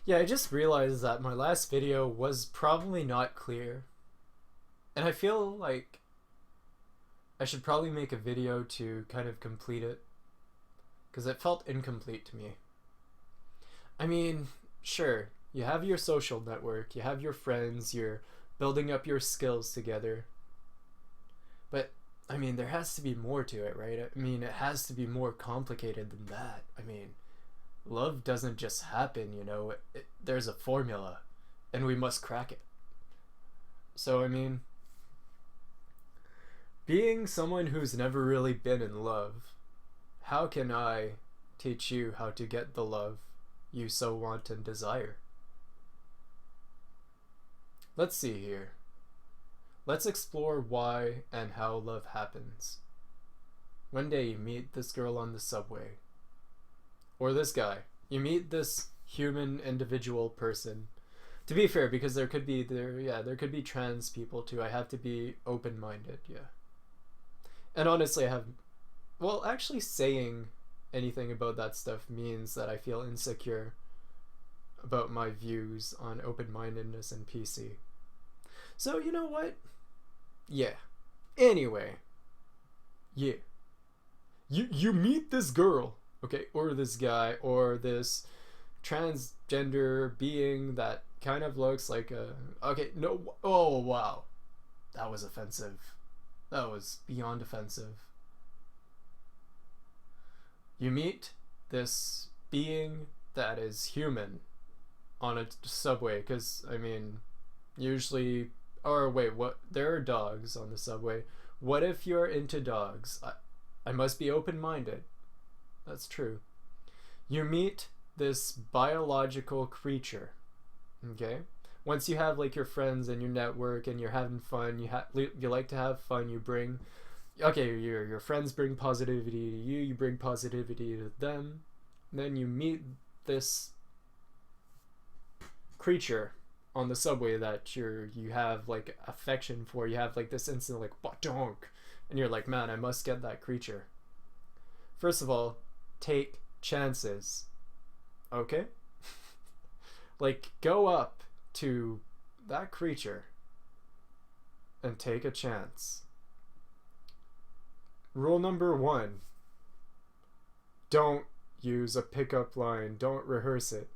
Yeah, I just realized that my last video was probably not clear. And I feel like I should probably make a video to kind of complete it. Because it felt incomplete to me. I mean, sure, you have your social network, you have your friends, you're building up your skills together. But, I mean, there has to be more to it, right? I mean, it has to be more complicated than that. I mean, love doesn't just happen, you know, there's a formula, and we must crack it. So, I mean, being someone who's never really been in love, how can I teach you how to get the love you so want and desire? Let's see here. Let's explore why and how love happens. One day you meet this girl on the subway. Or this guy. You meet this human individual person. To be fair, because there could be trans people too. I have to be open-minded, yeah. And honestly, actually saying anything about that stuff means that I feel insecure about my views on open-mindedness and PC. So, you know what? Yeah. Anyway. Yeah. You meet this girl, okay, or this guy, or this transgender being that kind of looks like a... Okay, no... Oh, wow. That was offensive. That was beyond offensive. You meet this being that is human on a subway, because, I mean, usually... Or wait, what? There are dogs on the subway. What if you're into dogs? I must be open-minded. That's true. You meet this biological creature, okay? Once you have like your friends and your network and you're having fun, you like to have fun, you bring... Okay, your friends bring positivity to you, you bring positivity to them. Then you meet this creature on the subway that you have like affection for. You have like this instant like badonk, and you're like, man, I must get that creature. First of all, take chances, okay? Like, go up to that creature and take a chance. Rule number 1: don't use a pickup line, don't rehearse it,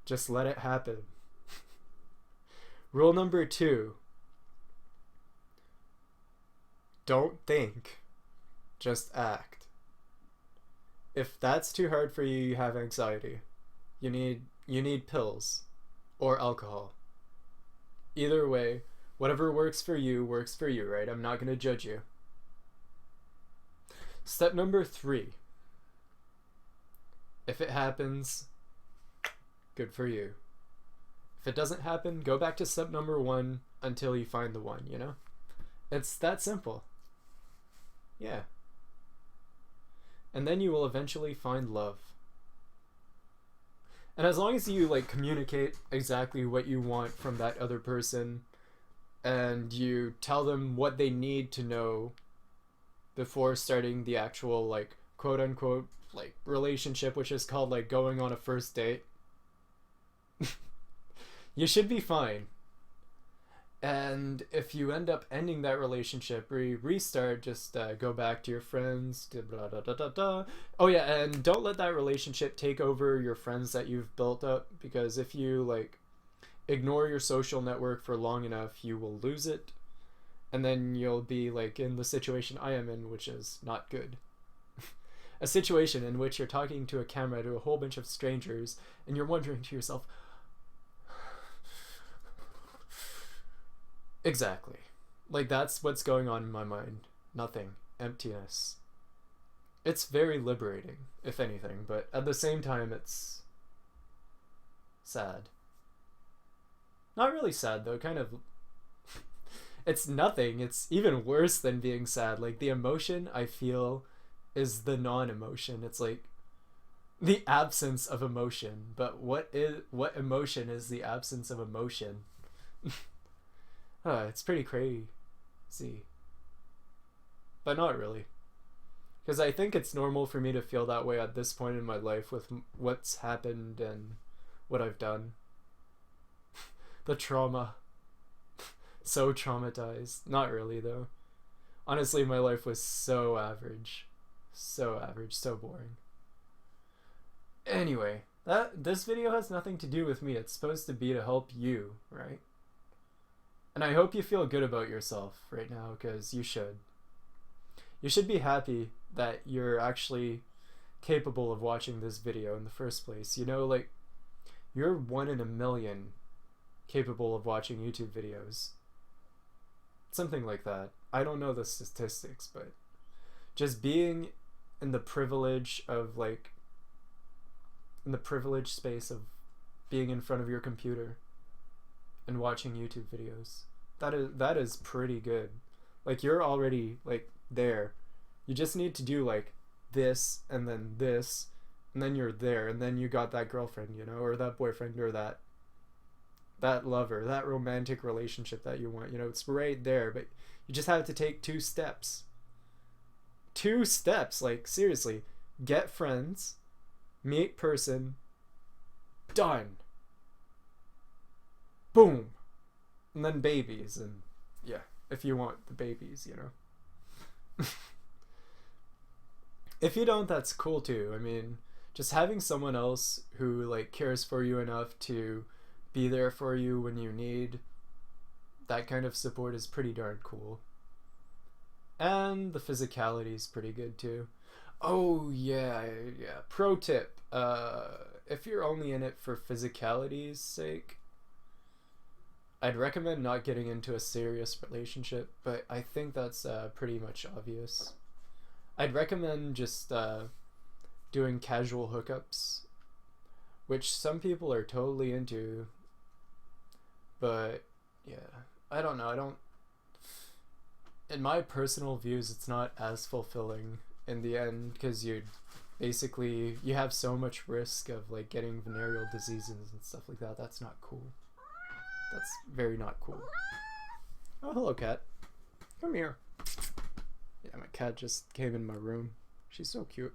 just let it happen. Rule number 2: don't think, just act. If that's too hard for you, you have anxiety. You need pills or alcohol. Either way, whatever works for you, right? I'm not going to judge you. Step number 3: if it happens, good for you. If it doesn't happen, go back to step number 1 until you find the one, you know? It's that simple. Yeah. And then you will eventually find love. And as long as you like communicate exactly what you want from that other person, and you tell them what they need to know before starting the actual like quote unquote like relationship, which is called like going on a first date, you should be fine. And if you end up ending that relationship, restart, just go back to your friends, blah, blah, blah, blah, blah. Oh yeah, and don't let that relationship take over your friends that you've built up, because if you like ignore your social network for long enough, you will lose it, and then you'll be like in the situation I am in, which is not good. A situation in which you're talking to a camera to a whole bunch of strangers, and you're wondering to yourself, exactly. Like, that's what's going on in my mind. Nothing. Emptiness. It's very liberating, if anything, but at the same time, it's sad. Not really sad, though. Kind of... It's nothing. It's even worse than being sad. Like, the emotion I feel is the non-emotion. It's like the absence of emotion. But what emotion is the absence of emotion? It's pretty crazy. But not really. Because I think it's normal for me to feel that way at this point in my life with what's happened and what I've done. The trauma. So traumatized. Not really, though. Honestly, my life was so average. So average, so boring. Anyway, this video has nothing to do with me. It's supposed to be to help you, right? And I hope you feel good about yourself right now, because you should. You should be happy that you're actually capable of watching this video in the first place. You know, like, you're 1 in a million capable of watching YouTube videos. Something like that. I don't know the statistics, but just being in the privilege of, like, in the privileged space of being in front of your computer and watching YouTube videos, that is pretty good. Like, you're already, like, there. You just need to do, like, this, and then you're there, and then you got that girlfriend, you know, or that boyfriend, or that lover, that romantic relationship that you want, you know, it's right there, but you just have to take 2 steps. 2 steps, like, seriously. Get friends, meet person, done. Boom. And then babies, and yeah, if you want the babies, you know. If you don't, that's cool too. I mean, just having someone else who, like, cares for you enough to be there for you when you need that kind of support is pretty darn cool. And the physicality is pretty good too. Oh yeah. Pro tip, if you're only in it for physicality's sake, I'd recommend not getting into a serious relationship, but I think that's pretty much obvious. I'd recommend just doing casual hookups, which some people are totally into, but yeah, I don't know. In my personal views, it's not as fulfilling in the end, because you have so much risk of, like, getting venereal diseases and stuff like that. That's not cool. That's very not cool. Oh, hello, cat. Come here. Yeah, my cat just came in my room. She's so cute.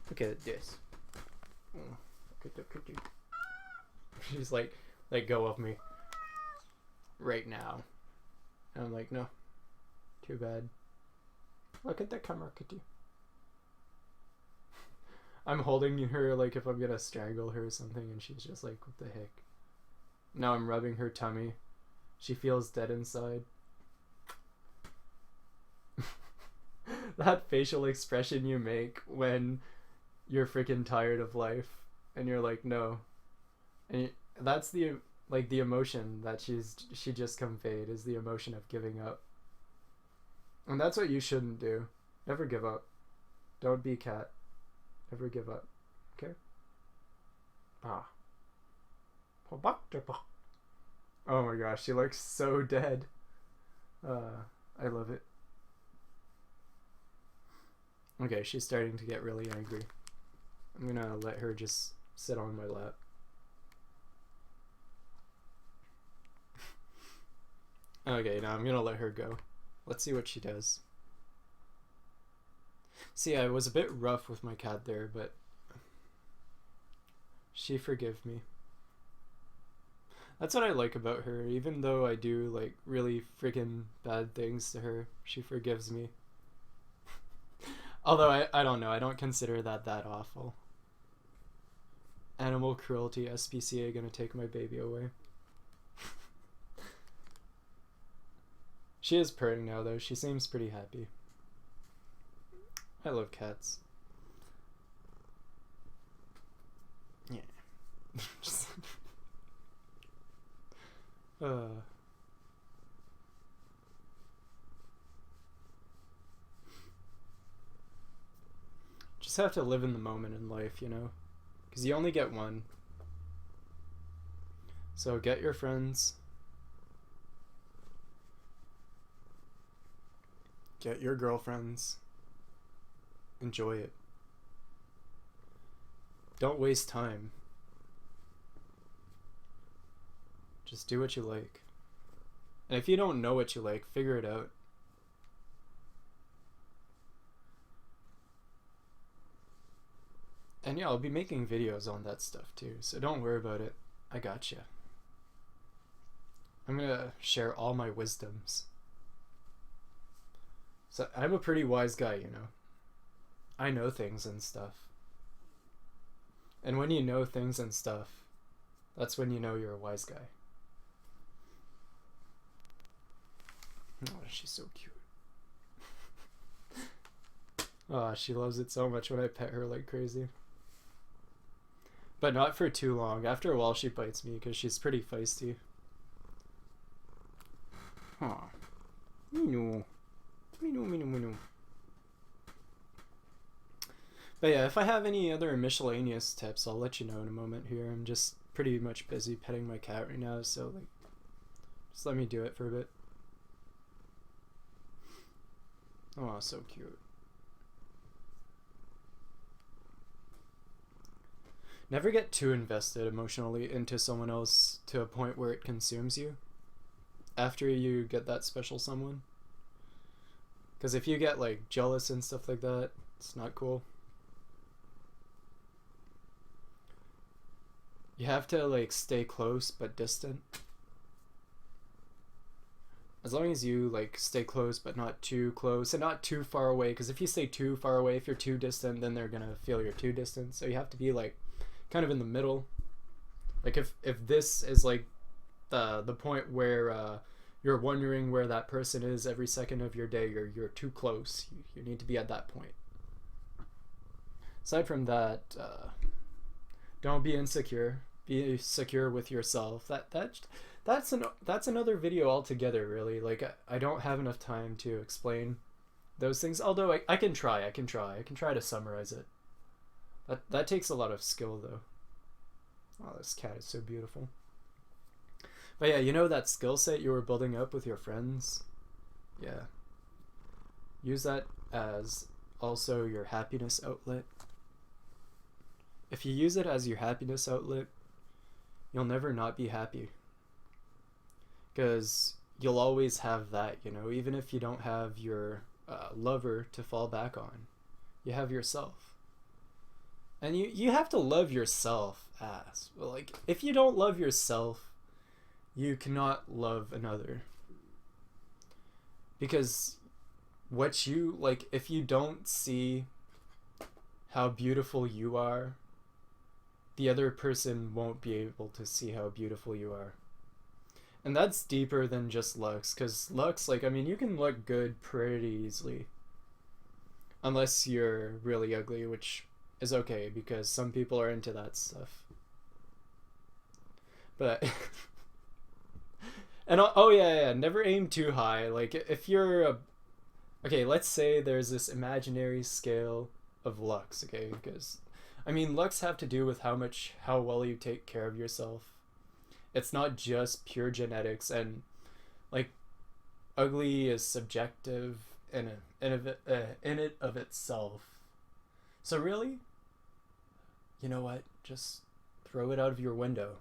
Look at this. Oh, look at the kitty. She's like, let go of me right now. And I'm like, no. Too bad. Look at the camera, kitty. I'm holding her like if I'm gonna strangle her or something, and she's just like, what the heck? Now I'm rubbing her tummy. She feels dead inside. That facial expression you make when you're freaking tired of life and you're like, no. And that's the emotion that she just conveyed, is the emotion of giving up. And that's what you shouldn't do. Never give up. Don't be a cat. Never give up. Okay? Ah. Oh my gosh, she looks so dead. I love it. Okay, she's starting to get really angry. I'm gonna let her just sit on my lap. Okay, now I'm gonna let her go. Let's see what she does. See, I was a bit rough with my cat there, but she forgave me. That's what I like about her. Even though I do, like, really freaking bad things to her, she forgives me. Although I don't know, I don't consider that awful. Animal cruelty, SPCA gonna take my baby away. She is purring now though, she seems pretty happy. I love cats. Yeah. Just have to live in the moment in life, you know? Because you only get one. So get your friends. Get your girlfriends. Enjoy it. Don't waste time. Just do what you like. And if you don't know what you like, figure it out. And yeah, I'll be making videos on that stuff too, so don't worry about it. I gotcha. I'm gonna share all my wisdoms. So I'm a pretty wise guy, you know. I know things and stuff. And when you know things and stuff, that's when you know you're a wise guy. Oh, she's so cute. Oh, she loves it so much when I pet her like crazy. But not for too long. After a while she bites me because she's pretty feisty. Aw. Minu. Minu, minu, minu. But yeah, if I have any other miscellaneous tips, I'll let you know in a moment here. I'm just pretty much busy petting my cat right now, so like, just let me do it for a bit. Oh, so cute. Never get too invested emotionally into someone else to a point where it consumes you after you get that special someone. Because if you get like jealous and stuff like that, it's not cool. You have to like stay close but distant. As long as you like stay close but not too close and not too far away, because if you stay too far away, if you're too distant, then they're gonna feel you're too distant. So you have to be like kind of in the middle. Like if this is like the point where you're wondering where that person is every second of your day, you're too close. You need to be at that point. Aside from that, don't be insecure. Be secure with yourself. That's another video altogether, really. Like I don't have enough time to explain those things. Although I can try. I can try to summarize it. That takes a lot of skill, though. Oh, this cat is so beautiful. But yeah, you know that skill set you were building up with your friends? Yeah. Use that as also your happiness outlet. If you use it as your happiness outlet, you'll never not be happy. Because you'll always have that, you know, even if you don't have your lover to fall back on. You have yourself. And you have to love yourself as. But like, if you don't love yourself, you cannot love another. Because what you, like, if you don't see how beautiful you are, the other person won't be able to see how beautiful you are. And that's deeper than just looks, because looks, like, I mean, you can look good pretty easily. Unless you're really ugly, which is okay, because some people are into that stuff. But, and oh yeah, never aim too high. Like, if you're okay, let's say there's this imaginary scale of looks, okay, because, I mean, looks have to do with how well you take care of yourself. It's not just pure genetics, and like ugly is subjective in it of itself. So really, you know what? Just throw it out of your window.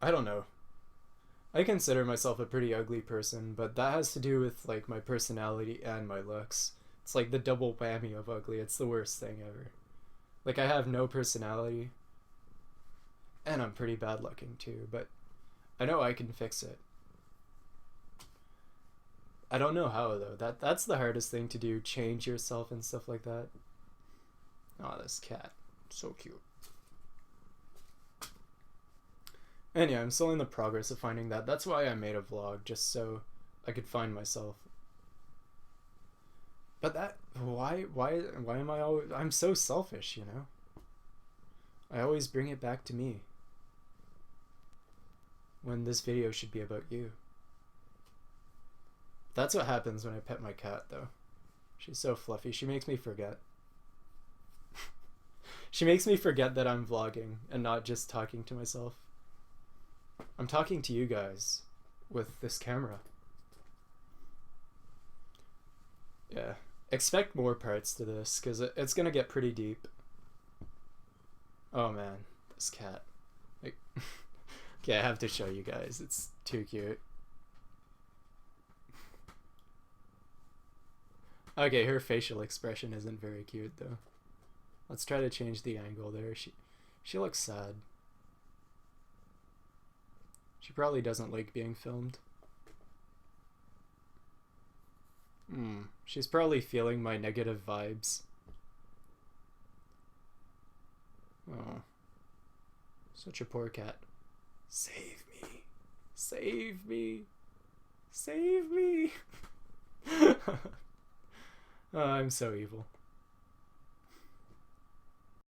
I don't know. I consider myself a pretty ugly person, but that has to do with like my personality and my looks. It's like the double whammy of ugly. It's the worst thing ever. Like, I have no personality, and I'm pretty bad looking too, but I know I can fix it. I don't know how, though. That's the hardest thing to do, change yourself and stuff like that. Oh, this cat. So cute. And yeah, I'm still in the progress of finding that. That's why I made a vlog, just so I could find myself. But that, why am I always, I'm so selfish, you know? I always bring it back to me. When this video should be about you. That's what happens when I pet my cat, though. She's so fluffy. She makes me forget. She makes me forget that I'm vlogging and not just talking to myself. I'm talking to you guys with this camera. Yeah. Expect more parts to this, because it's gonna get pretty deep. Oh man, this cat. Like, okay, I have to show you guys. It's too cute. Okay, her facial expression isn't very cute though. Let's try to change the angle there. She looks sad. She probably doesn't like being filmed. She's probably feeling my negative vibes. Oh. Such a poor cat. Save me. Save me. Save me. Oh, I'm so evil.